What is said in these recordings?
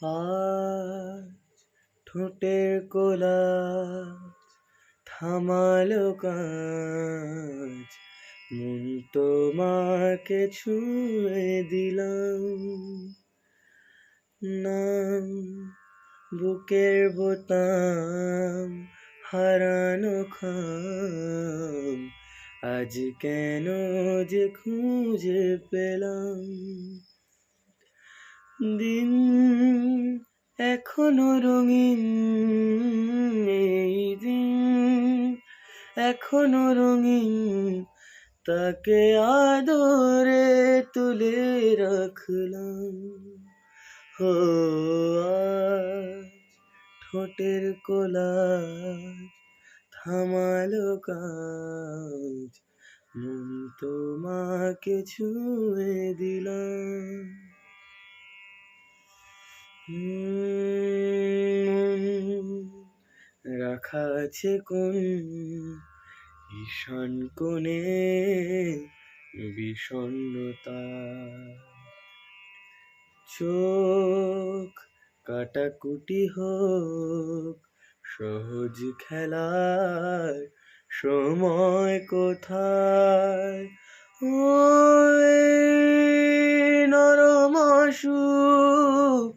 আজ ঠোঁটের কোলাজ থামালো কাজ, মন তোমাকে ছুঁয়ে দিলাম। নাম বুকের বোতাম হারানো খাম, আজ কেন যে খুঁজে পেলাম। দিন এখনো রঙিন, এই দিন এখনো রঙিন, তাকে আদরে তুলে রাখলাম। ও আজ ঠোঁটের কোলাজ থামালো কাজ, মন তোমাকে ছুঁয়ে দিলাম। রাখা আছে কোন ঈশান কোণে বিষণ্ণতা, চোখ কাটাকুটি হোক সহজ খেলার সময় কোথায়। ওই নরম সুখ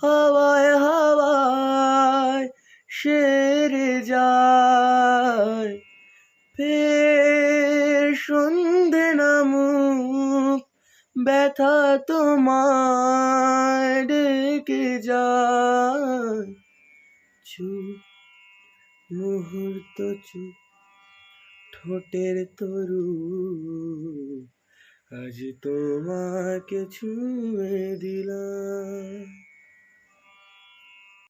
হাওয়ায় হাওয়ায় সেরে যায়, ফের সন্ধে নামুক ব্যথা তোমায় ডেকে যায়। চুপ মুহূর্ত চুপ, ঠোঁটের তরু আজ তোমাকে ছুঁয়ে দিলাম।